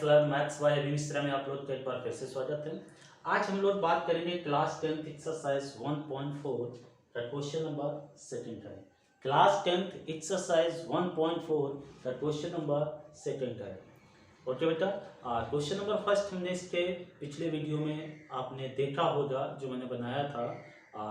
Class maths by अभी मिश्रा में आप लोग का एक बार फिर से स्वागत है। आज हम लोग बात करेंगे क्लास 10th एक्सरसाइज 1.4 का क्वेश्चन नंबर सेकंड है। क्लास 10th एक्सरसाइज 1.4 का क्वेश्चन नंबर सेकंड है। ओके बेटा, क्वेश्चन नंबर फर्स्ट हमने इसके पिछले वीडियो में आपने देखा होगा जो मैंने बनाया था।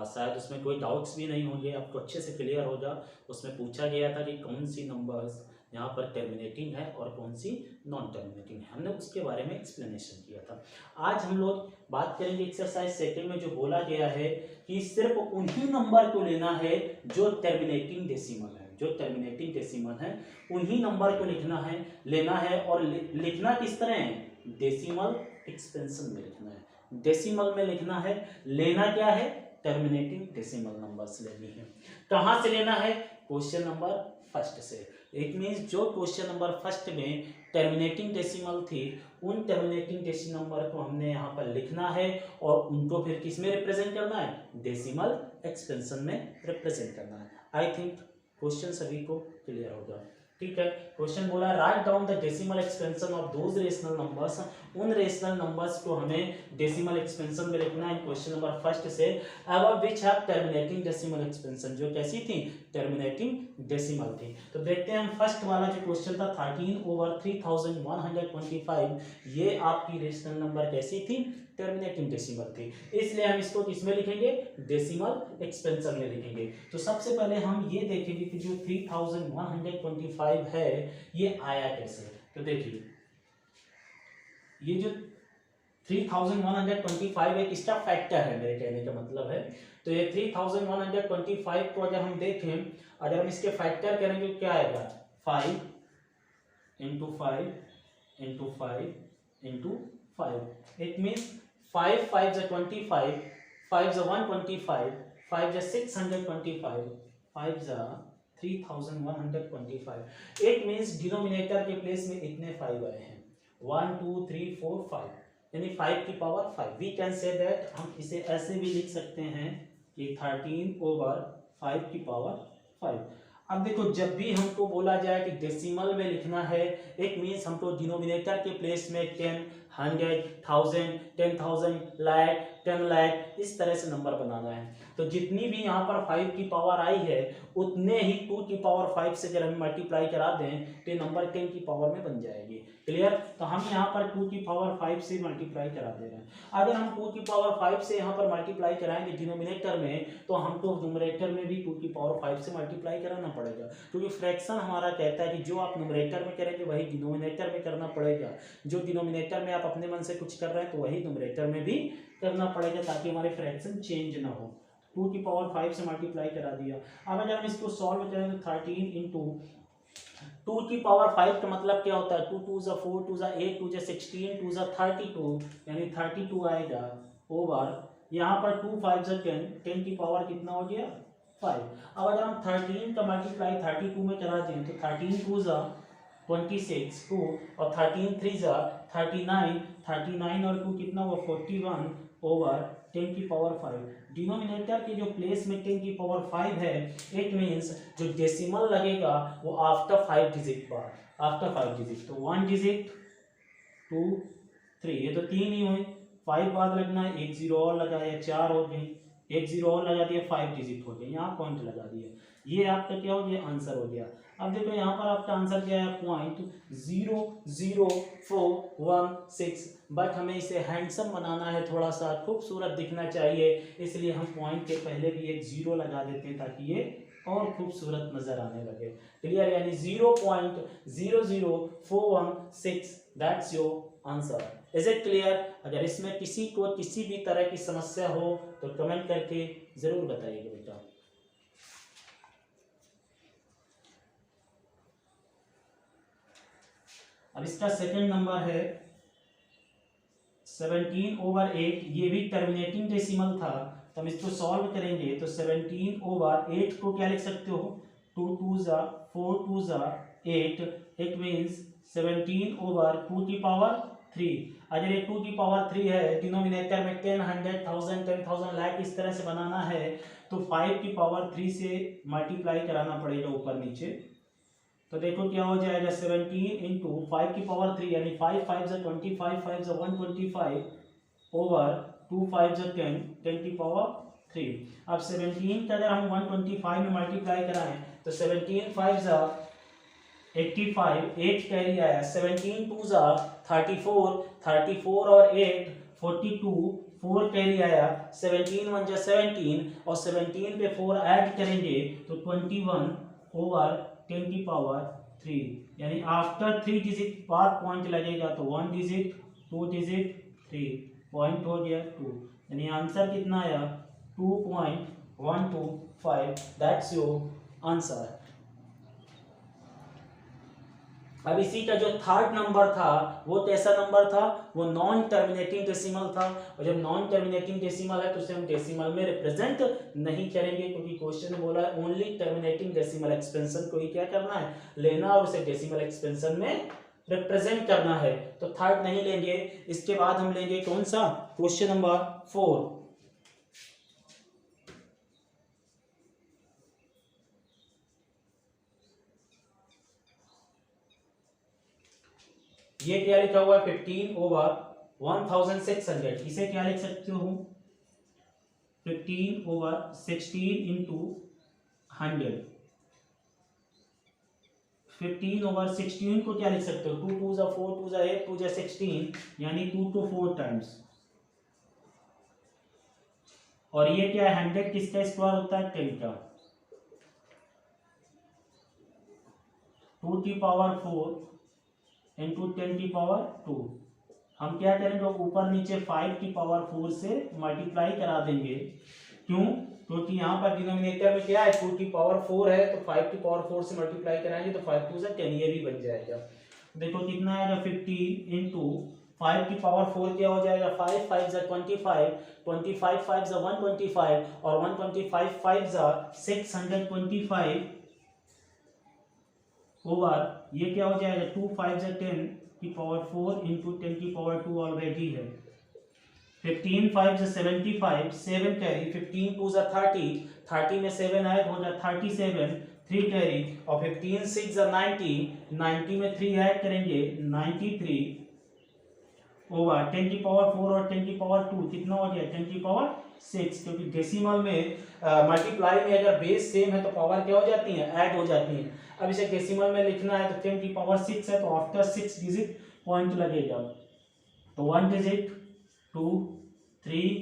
शायद उसमें कोई डाउट्स भी नहीं होंगे, आपको अच्छे से क्लियर होगा। उसमें पूछा गया था कि कौन सी नंबर्स यहाँ पर टर्मिनेटिंग है और कौन सी नॉन टर्मिनेटिंग है, हमने उसके बारे में एक्सप्लेनेशन किया था। आज हम लोग बात करेंगे एक्सरसाइज सेकंड में जो बोला गया है कि सिर्फ उन्हीं नंबर को लेना है जो टर्मिनेटिंग डेसिमल है। जो टर्मिनेटिंग डेसिमल है उन्हीं नंबर को लेना है और लिखना किस तरह है, डेसिमल एक्सपेंशन में लिखना है। डेसिमल में लिखना है, लेना क्या है, टर्मिनेटिंग डेसिमल नंबर्स लेनी है। कहां से लेना है, क्वेश्चन नंबर फर्स्ट से। इट मीन्स जो क्वेश्चन नंबर फर्स्ट में टर्मिनेटिंग डेसिमल थी उन टर्मिनेटिंग डेसिमल नंबर को हमने यहाँ पर लिखना है और उनको फिर किस में रिप्रेजेंट करना है, डेसिमल एक्सपेंशन में रिप्रेजेंट करना है। आई थिंक क्वेश्चन सभी को क्लियर होगा। ठीक है, क्वेश्चन बोला write down the decimal expansion of those rational numbers. उन रेशनल नंबर्स को हमें डेसिमल एक्सपेंशन में लिखना है क्वेश्चन नंबर फर्स्ट से। अब which have terminating decimal expansion, जो कैसी थी, टर्मिनेटिंग डेसिमल थी। तो देखते हैं हम फर्स्ट वाला जो क्वेश्चन था 13/3125, ये आपकी रेशनल नंबर कैसी थी, टर्मिनेटिंग डेसिमल थी। इसलिए हम इसको किसमें लिखेंगे, डेसिमल एक्सपेंशन में लिखेंगे। तो सबसे पहले हम ये देखेंगे कि जो 3125 है ये आया कैसे। तो देखिए ये जो 3125 एक इसका फैक्टर है, मेरे कहने का मतलब है। तो ये 3125 को अगर हम देखें, अगर हम इसके फैक्टर करेंगे तो क्या आएगा, 5 × 5 × 5 × 5। It means 5 5 = 25, 5 × 125, 5 × 625, 5 × 3125। It means denominator के प्लेस में इतने 5 आए हैं, 1 2 3 4 5, यानी 5 की power 5। We can say that, हम इसे ऐसे भी लिख सकते हैं कि 13/5 की पावर 5। अब देखो, जब भी हमको बोला जाए कि डेसिमल में लिखना है, इट मीन्स हमको डिनोमिनेटर के प्लेस में 10, 100, 1000, 10,000, लाख, 10 लाख इस तरह से नंबर बनाना है। तो जितनी भी यहाँ पर 5 की पावर आई है उतने ही 2 की पावर 5 से अगर हम मल्टीप्लाई करा दें तो नंबर 10 की पावर में बन जाएगी। क्लियर। तो हम यहाँ पर 2 की पावर 5 से मल्टीप्लाई करा दे रहे हैं। अगर हम 2 की पावर 5 से यहाँ पर मल्टीप्लाई कराएंगे डिनोमिनेटर में, तो हमको न्यूमरेटर में भी 2 की पावर 5 से मल्टीप्लाई कराना पड़ेगा, क्योंकि फ्रैक्शन हमारा कहता है कि जो आप न्यूमरेटर में करेंगे वही डिनोमिनेटर में करना पड़ेगा। जो डिनोमिनेटर में आप अपने मन से कुछ कर रहे हैं तो वही न्यूमरेटर में भी करना पड़ेगा, ताकि हमारे फ्रैक्शन चेंज ना हो। 2 की पावर 5 से मल्टीप्लाई करा दिया। अब अगर हम इसको सॉल्व करें तो 13 × 2 की पावर 5 का मतलब क्या होता है, 2 2 = 4, 2 = 8, 2 = 16, 2 = 32, यानी 32 आएगा ओवर, यहाँ पर 2 5 = 10, 10 की पावर कितना हो गया, 5। अब अगर हम 13 का मल्टीप्लाई 32 में करा दें तो 13 2 = 26 2, और 13 3 = 39, 39 और 2 कितना हुआ, 41 ओवर 10 की पावर 5। डिनोमिनेटर के जो प्लेस में 10 की पावर 5 है, इट मीन्स जो डेसिमल लगेगा वो आफ्टर 5 डिजिट बाद, आफ्टर 5 डिजिट। तो 1 डिजिट 2 3, ये तो 3 ही हुए, 5 बाद लगना है, 1 0 और लगाया, 4 हो गई, 1 0 और लगा दिया, 5 डिजिट हो गए, यहाँ पॉइंट लगा दिया। ये आपका क्या हो गया, आंसर हो गया। अब देखो यहाँ पर आपका आंसर क्या है, 0.00416। बट हमें इसे हैंडसम बनाना है, थोड़ा सा खूबसूरत दिखना चाहिए, इसलिए हम पॉइंट के पहले भी एक 0 लगा देते हैं ताकि ये और खूबसूरत नजर आने लगे। क्लियर, यानी 0.00416, that's your answer. Is it clear. अगर इसमें किसी को किसी भी तरह की समस्या हो तो कमेंट करके जरूर बताइएगा बेटा। अब इसका सेकंड नंबर है 17/8, ये भी टर्मिनेटिंग डेसिमल था, तो हम इसको सॉल्व करेंगे तो 17/8 को क्या लिख सकते हो, 2 2 = 4, 2 = 8, इट मीन्स 17/2 की पावर 3। अगर ये 2 की पावर 3 है, डिनोमिनेटर में 10, 100, 1000, 10,000, लाख इस तरह से बनाना है, तो 5 की पावर 3 से मल्टीप्लाई कराना पड़ेगा ऊपर नीचे। तो देखो क्या हो जाएगा 17 इंटू 5 की पावर 3 यानी 5 5 जा 25 5 जा 125 ओवर 2 5 जा 10 10 की पावर 3। अब 17 का अगर हम 125 में मल्टीप्लाई कराएं तो 17 5 जा 85 8 कैरी आया 17 2 जा 34 34 और 8 42 4 कैरी आया 17 1 जा 17 और 17 पे 4 ऐड करेंगे तो 21 ओवर 10 की पावर 3 यानी आफ्टर 3 डिजिट बाद पॉइंट लगेगा तो 1 डिजिट 2 डिजिट 3 पॉइंट हो गया 2 यानी आंसर कितना आया 2.125 दैट्स योर आंसर। अब इसी का जो थर्ड नंबर था वो कैसा नंबर था, वो नॉन टर्मिनेटिंग डेसिमल था और जब नॉन टर्मिनेटिंग डेसिमल है तो उसे हम डेसिमल में रिप्रेजेंट नहीं करेंगे क्योंकि क्वेश्चन में बोला है ओनली टर्मिनेटिंग डेसिमल एक्सपेंशन को ही क्या करना है लेना और उसे डेसिमल एक्सपेंशन में रिप्रेजेंट करना है। तो थर्ड नहीं लेंगे, इसके बाद हम लेंगे कौन सा क्वेश्चन नंबर 4। ये क्या लिखा हुआ है 15 ओवर 1600, इसे क्या लिख सकते हो 15 ओवर 16 इंटू 100। 15 ओवर 16 को क्या लिख सकते हो 2 2 जा 4 2 जा 8 2 जा 16 यानी 2 to 4 टाइम्स। और ये क्या है 100 किसका स्क्वायर होता है 10 का 2 की पावर 4 इंटू 10 की पावर 2। हम क्या करेंगे ऊपर नीचे 5 की पावर 4 से मल्टीप्लाई करा देंगे। क्यों, क्योंकि यहाँ पर डिनोमिनेटर में क्या है 2 की पावर 4 है तो 5 की पावर 4 से मल्टीप्लाई कराएंगे तो 5 2 से 10 ये भी बन जाएगा। देखो कितना आएगा 15 इंटू 5 की पावर 4 क्या हो जाएगा 5 5 जा 25 25 5 जा 125 और 125 5 जा 625 ओवर ये क्या हो जाएगा 2 5 जा 10 की पावर 4 इंटू 10 की पावर 2 ऑलरेडी है। 15 5 जा 75 7 कैरी 15 2 जा 30 30 में 7 ऐड हो जा 37 3 कैरी और 15 6 जा 90 90 में 3 ऐड करेंगे 93 ओवर 10 की पावर 4 और 10 की पावर 2 कितना हो गया 10 की पावर 6 क्योंकि डेसिमल में मल्टीप्लाई में अगर बेस सेम है तो पावर क्या हो जाती है ऐड हो जाती है। अब इसे डेसिमल में लिखना है तो 10 की पावर 6 है तो आफ्टर 6 डिजिट पॉइंट लगेगा तो 1 डिजिट 2 3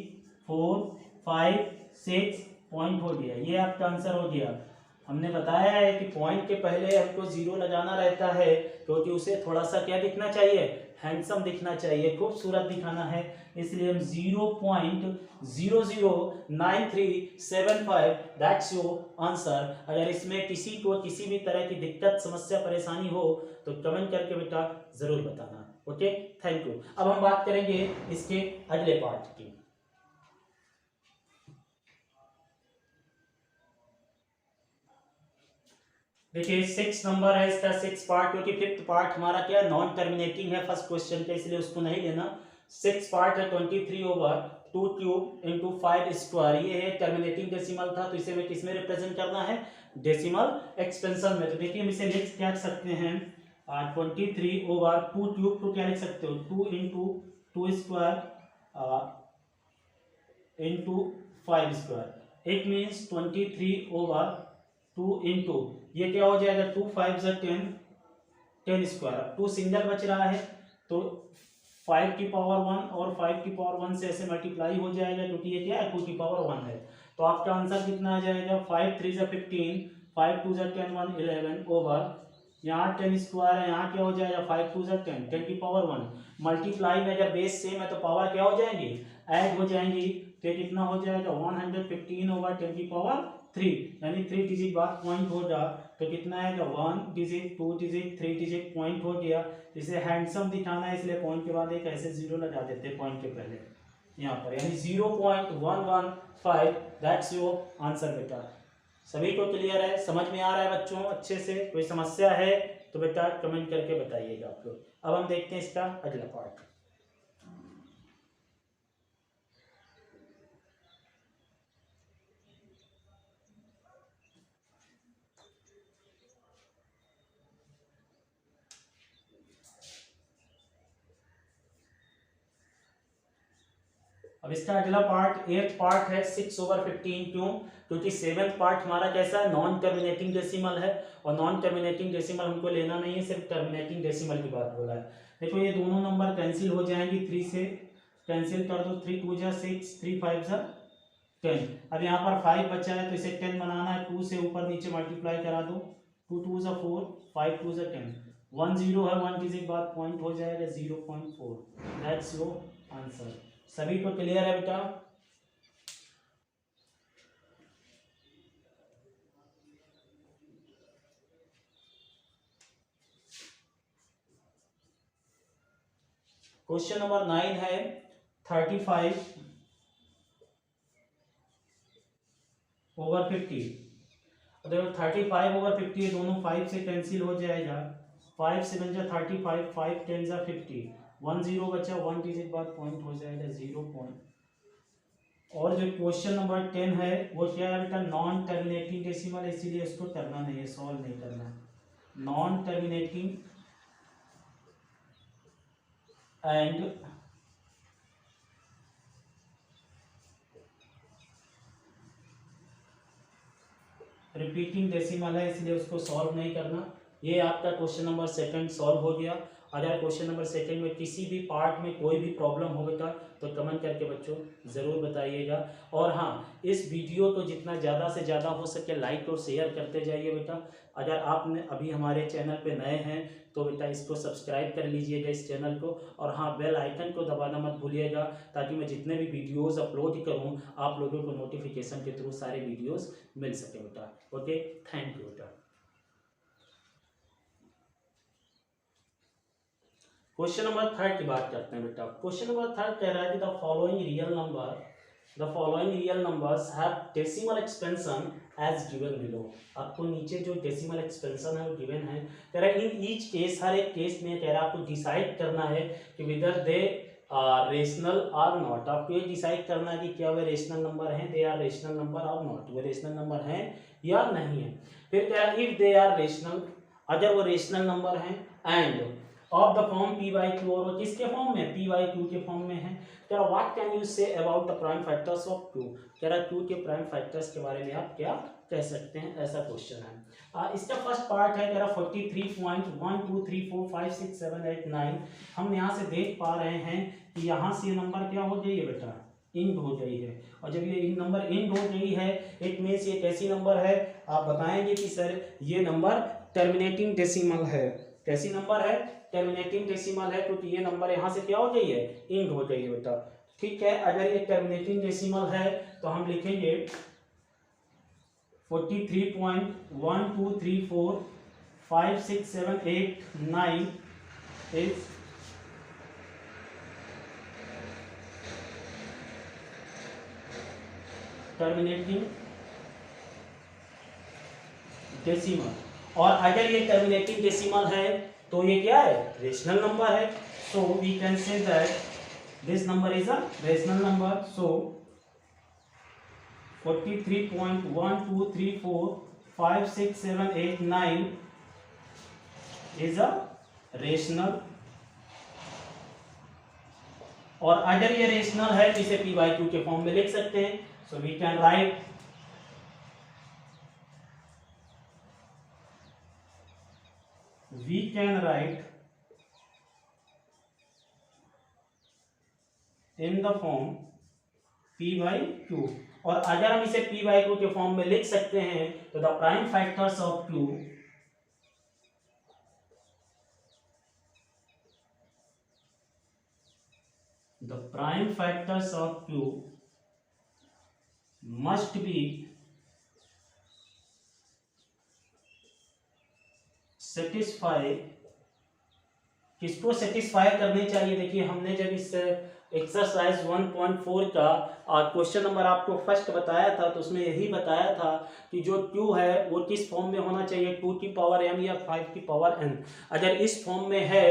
4 5 6 पॉइंट हो गया। ये आपका आंसर हो गया। हमने बताया है कि पॉइंट के पहले हमको जीरो लगाना रहता है क्योंकि उसे थोड़ा सा क्या दिखना चाहिए हैंडसम दिखना चाहिए खूबसूरत दिखाना है, इसलिए हम 0.009375 दैट्स योर आंसर। अगर इसमें किसी को किसी भी तरह की दिक्कत समस्या परेशानी हो तो कमेंट करके बेटा जरूर बताना। Okay thank you. अब हम बात करेंगे इसके अगले पार्ट की। देखिए 6 नंबर है इसका 6 पार्ट क्योंकि 5th पार्ट हमारा क्या नॉन टर्मिनेटिंग है फर्स्ट क्वेश्चन का इसलिए उसको नहीं लेना। 6 पार्ट है 23 ओवर 2 क्यूब इंटू 5 स्क्वायर। ये है टर्मिनेटिंग डेसिमल था तो इसे हमें किस में रिप्रेजेंट करना है डेसिमल एक्सपेंशन में। तो देखिए हम इसे लिख क्या सकते हैं 23 ओवर 2 क्यूब तो क्या लिख सकते हो 2 into 2 square into 5 square. It means 23 over 2 into ये क्या हो जाएगा 2 5 जा 10 10 स्क्वायर। 2 सिंगल बच रहा है तो 5 की पावर 1 और 5 की पावर 1 से ऐसे मल्टीप्लाई हो जाएगा क्योंकि ये क्या है 2 की पावर 1 है। तो आपका आंसर कितना आ जाएगा 5 3 जा 15 5 2 जा 10 1 11 ओवर यहाँ 10 स्क्वायर है यहाँ क्या हो जाएगा 5 2 जा 10 10 की पावर 1 मल्टीप्लाई में अगर बेस सेम है तो पावर क्या हो जाएंगी ऐड हो जाएंगी तो कितना हो जाएगा 115 ओवर 10 की पावर 3 यानी 3 डिजिट बाद पॉइंट हो जा तो कितना आएगा 1 डिजिट 2 डिजिट 3 डिजिट पॉइंट हो गया। इसे हैंडसम दिखाना है इसलिए पॉइंट के बाद एक ऐसे जीरो लगा देते हैं पॉइंट के पहले यहाँ पर यानी 0.115 दैट्स योर आंसर बेटा। सभी को क्लियर है समझ में आ रहा है बच्चों अच्छे से, कोई समस्या है तो बेटा कमेंट करके बताइएगा आप लोग। अब हम देखते हैं इसका अगला पार्ट। अब इसका अगला पार्ट 8th पार्ट है 6/15। क्यों? क्योंकि 7th पार्ट हमारा कैसा है, नॉन टर्मिनेटिंग डेसिमल है, और नॉन टर्मिनेटिंग डेसिमल हमको लेना नहीं है, सिर्फ टर्मिनेटिंग डेसिमल की बात बोला है। देखो ये दोनों नंबर कैंसिल हो जाएंगी, 3 से कैंसिल कर दो, 3 2 जा 6, 3 5 जा 10। अब यहाँ पर 5 बचा है तो इसे 10 बनाना है, 2 से ऊपर नीचे मल्टीप्लाई करा दो, 2 2 जा 4, 5 2 जा 10, 1 0 है, 1 की बाद पॉइंट हो जाएगा 0.4। That's your answer. सभी को क्लियर है बेटा? क्वेश्चन नंबर 9 है 35/50। देखो 35/50 दोनों 5 से कैंसिल हो जाएगा, 5 से बन जा 35, 5 10 जा 50, 1 0 बचा, 1 की बाद पॉइंट हो जाएगा 0 पॉइंट। और जो क्वेश्चन नंबर 10 है वो क्या है बेटा, नॉन टर्मिनेटिंग डेसिमल, इसीलिए इसको करना नहीं है, सॉल्व नहीं करना है। Non terminating and repeating decimal है, इसलिए उसको सॉल्व नहीं करना। ये आपका क्वेश्चन नंबर 2 सॉल्व हो गया। अगर क्वेश्चन नंबर 2 में किसी भी पार्ट में कोई भी प्रॉब्लम हो बेटा तो कमेंट करके बच्चों ज़रूर बताइएगा। और हाँ, इस वीडियो को जितना ज़्यादा से ज़्यादा हो सके लाइक और शेयर करते जाइए बेटा। अगर आपने अभी हमारे चैनल पे नए हैं तो बेटा इसको सब्सक्राइब कर लीजिएगा इस चैनल को, और हाँ बेल आइकन को दबाना मत भूलिएगा, ताकि मैं जितने भी वीडियोज़ अपलोड करूँ आप लोगों को नोटिफिकेशन के थ्रू सारे वीडियोज़ मिल सके बेटा। ओके, थैंक यू बेटा। क्वेश्चन नंबर 3 की बात करते हैं बेटा। क्वेश्चन नंबर 3 कह रहा है कि the following real numbers have decimal expansion as given below. आपको नीचे जो डेसिमल एक्सपेंशन है वो गिवन है। कह रहा है इन ईच केस, हर एक केस में कह रहा है आपको डिसाइड करना है कि विदर दे आर रेशनल और नॉट। आपको ये डिसाइड करना है कि क्या वे रेशनल नंबर हैं, दे आर रेशनल नंबर और नॉट, वे रेशनल नंबर हैं या नहीं है। फिर क्या है, इफ दे आर रेशनल, अगर वो रेशनल नंबर हैं, end of the form p by q, और किसके फॉर्म में, p by q के फॉर्म में है। कह रहा what can you say about the prime factors of q। कह रहा q के प्राइम फैक्टर्स के बारे में आप क्या कह सकते हैं, ऐसा क्वेश्चन है। इसका फर्स्ट पार्ट है, कह रहा 43.1 2 3 4 5 6 7 8 9। हम यहाँ से देख पा रहे हैं कि यहाँ से नंबर क्या हो गई है बेटा, इंड हो गई है। और जब ये नंबर इंड हो गई है इट मीन्स ये कैसी नंबर है, आप बताएंगे कि सर ये नंबर टर्मिनेटिंग डेसिमल है। कैसी नंबर है, टर्मिनेटिंग डेसिमल है, क्योंकि ये नंबर यहाँ से क्या हो गई है, इंड हो गई है बेटा। ठीक है, अगर ये टर्मिनेटिंग डेसिमल है तो हम लिखेंगे 43.12345678 इज टर्मिनेटिंग डेसिमल। और अगर ये टर्मिनेटिंग डेसिमल है तो ये क्या है, रेशनल नंबर है। So we can say that this number is a rational number. So 43.123456789 is a rational. और अगर ये रेशनल है तो इसे p by q के फॉर्म में लिख सकते हैं। So we can write in the form p by q। और अगर हम इसे p by q के फॉर्म में लिख सकते हैं तो the prime factors of q must be satisfy। किसको सेटिस्फाई करने चाहिए, देखिए हमने जब इस एक्सरसाइज 1.4 का क्वेश्चन नंबर आपको फर्स्ट बताया था तो उसमें यही बताया था कि जो q है वो किस फॉर्म में होना चाहिए, 2 की पावर m या 5 की पावर n। अगर इस फॉर्म में है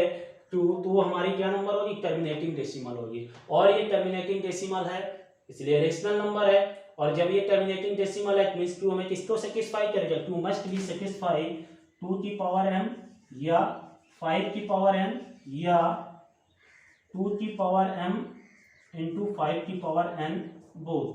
q तो हमारी क्या नंबर होगी, टर्मिनेटिंग डेसिमल होगी। और ये टर्मिनेटिंग डेसिमल है इसलिए रेशनल नंबर है। और जब ये टर्मिनेटिंग डेसिमल है मींस q हमें किसको सेटिस्फाई करेगा, q मस्ट बी सेटिस्फाई 2 की पावर m या 5 की पावर n या 2 की पावर m इंटू 5 की पावर n बोथ।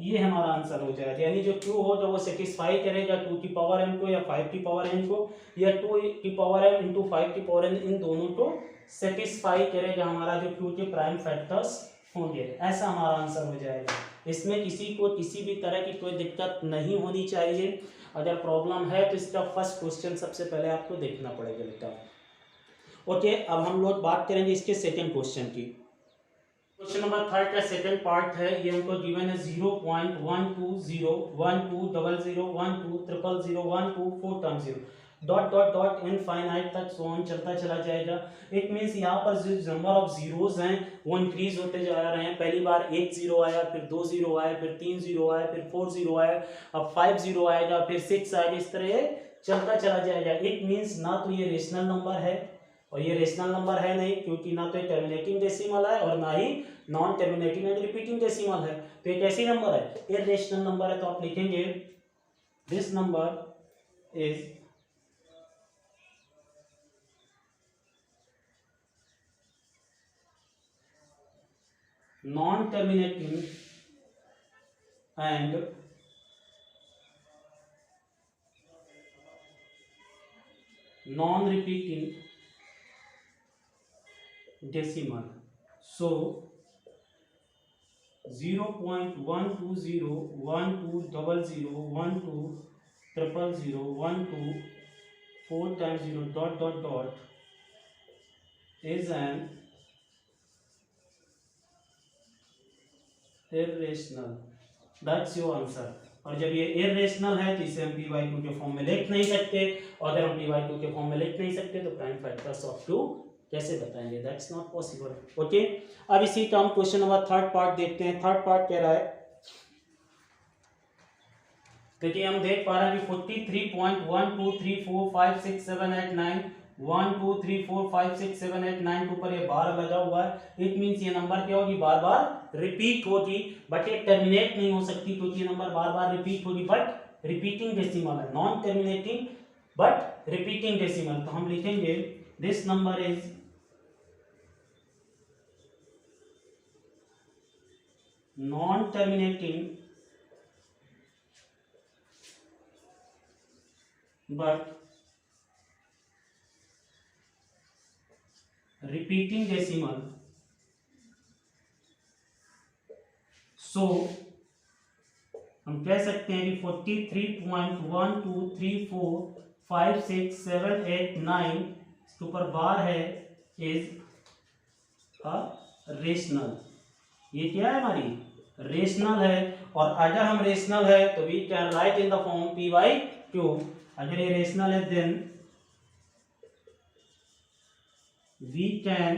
ये हमारा आंसर हो जाएगा, यानी जो q हो जो वो सेटिस्फाई करेगा 2 की पावर m को या 5 की पावर n को, या 2 की पावर m इंटू 5 की पावर n, इन दोनों को सेटिस्फाई करेगा हमारा जो q के प्राइम फैक्टर्स होंगे। ऐसा हमारा आंसर हो जाएगा। इसमें किसी को किसी भी तरह की कोई दिक्कत नहीं होनी चाहिए। अगर प्रॉब्लम है तो इसका फर्स्ट क्वेश्चन सबसे पहले आपको देखना पड़ेगा बेटा। ओके, अब हम लोग बात करेंगे इसके सेकंड क्वेश्चन की। क्वेश्चन नंबर 3 का सेकंड पार्ट है, ये हमको गिवन है 0.1201200120012 डॉट डॉट डॉट इनफाइनाइट तक सो ऑन चलता चला जाएगा। इट मींस यहाँ पर जो नंबर ऑफ जीरोस हैं वो इंक्रीज होते जा रहे हैं। पहली बार 1 जीरो आया, फिर 2 जीरो आया, फिर 3 जीरो आया, फिर 4 जीरो आया, अब 5 जीरो आएगा, फिर 6 आएगा, इस तरह चलता चला जाएगा। इट मींस ना तो ये रेशनल नंबर है और ये रेशनल नंबर है नहीं, क्योंकि ना तो ये टर्मिनेटिंग डेसिमल है और ना ही non terminating and repeating decimal है। तो ये कैसी नंबर है? इररेशनल नंबर है। तो आप लिखेंगे this number is non terminating and non repeating decimal. So 0.120120012000012 4 times 0 dot dot dot is an irrational। That's your answer। और जब ये इररेशनल है तो इसे हम p/2 के फॉर्म में लिख नहीं सकते, और अगर हम p/2 के फॉर्म में लिख नहीं सकते तो प्राइम फैक्टर्स ऑफ 2 कैसे बताएंगे? That's not possible. ओके, अब इसी का हम क्वेश्चन नंबर थर्ड पार्ट देखते हैं। थर्ड पार्ट कह रहा है, देखिए हम देख पा रहे हैं कि 43.1234567891 1 2 3 4 5 6 7 8 9 के ऊपर ये बार लगा हुआ है। इट मींस ये नंबर क्या होगी? बार बार रिपीट होगी, बट ये टर्मिनेट नहीं हो सकती क्योंकि ये नंबर बार बार रिपीट होगी, बट रिपीटिंग डेसिमल है, non terminating but repeating decimal. तो हम लिखेंगे this number is non terminating but repeating decimal। so हम कह सकते हैं कि 43.1234567891 इसके ऊपर बार है इज अ रेशनल। ये क्या है? हमारी रेशनल है। और अगर हम रेशनल है तो we can write in the form p/2। अगर ये रेशनल है then we can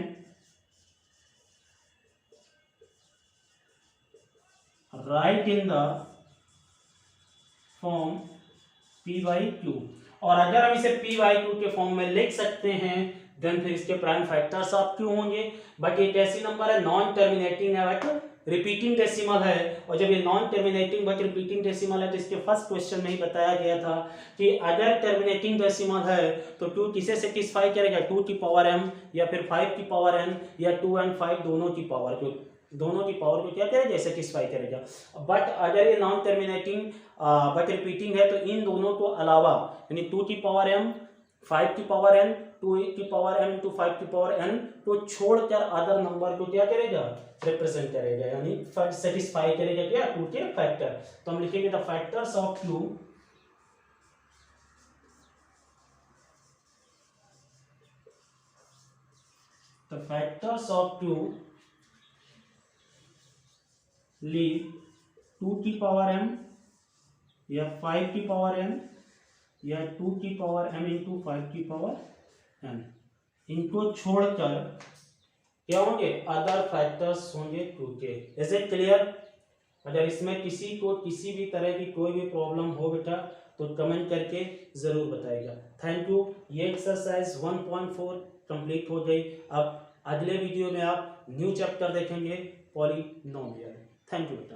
write in the form p/2। और अगर हम इसे p/2 के फॉर्म में लिख सकते हैं देन फिर इसके प्राइम फैक्टर्स आप क्यों होंगे? बट एक ऐसी नंबर है नॉन टर्मिनेटिंग है बट रिपीटिंग डेसिमल है, और जब ये non terminating but repeating decimal है तो इसके फर्स्ट क्वेश्चन में ही बताया गया था कि अगर टर्मिनेटिंग डेसिमल है तो 2 किसे सेटिस्फाई करेगा? 2 की पावर m या फिर 5 की पावर n या 2 and 5 दोनों की पावर को क्या करेगा? सेटिस्फाई करेगा। बट अगर ये नॉन टर्मिनेटिंग बट रिपीटिंग है तो इन दोनों को अलावा यानी 2 की पावर m 5 की पावर n 2 की पावर m to 5 की पावर n को छोड़कर अदर नंबर को क्या करेगा? रिप्रेजेंट करेगा, यानी सेटिस्फाई करेगा क्या? 2 के फैक्टर। तो हम लिखेंगे द फैक्टर्स ऑफ 2 लीव 2 की पावर m या 5 की पावर n या 2 की पावर m इंटू 5 की पावर n, इनको छोड़कर क्या होंगे? अदर फैक्टर्स होंगे 2 के। Is it clear? अगर इसमें किसी को किसी भी तरह की कोई भी प्रॉब्लम हो बेटा तो कमेंट करके जरूर बताइएगा। Thank you. ये एक्सरसाइज 1.4 कंप्लीट हो गई। अब अगले वीडियो में आप न्यू चैप्टर देखेंगे पॉलिनोमियल। थैंक यू बेटा।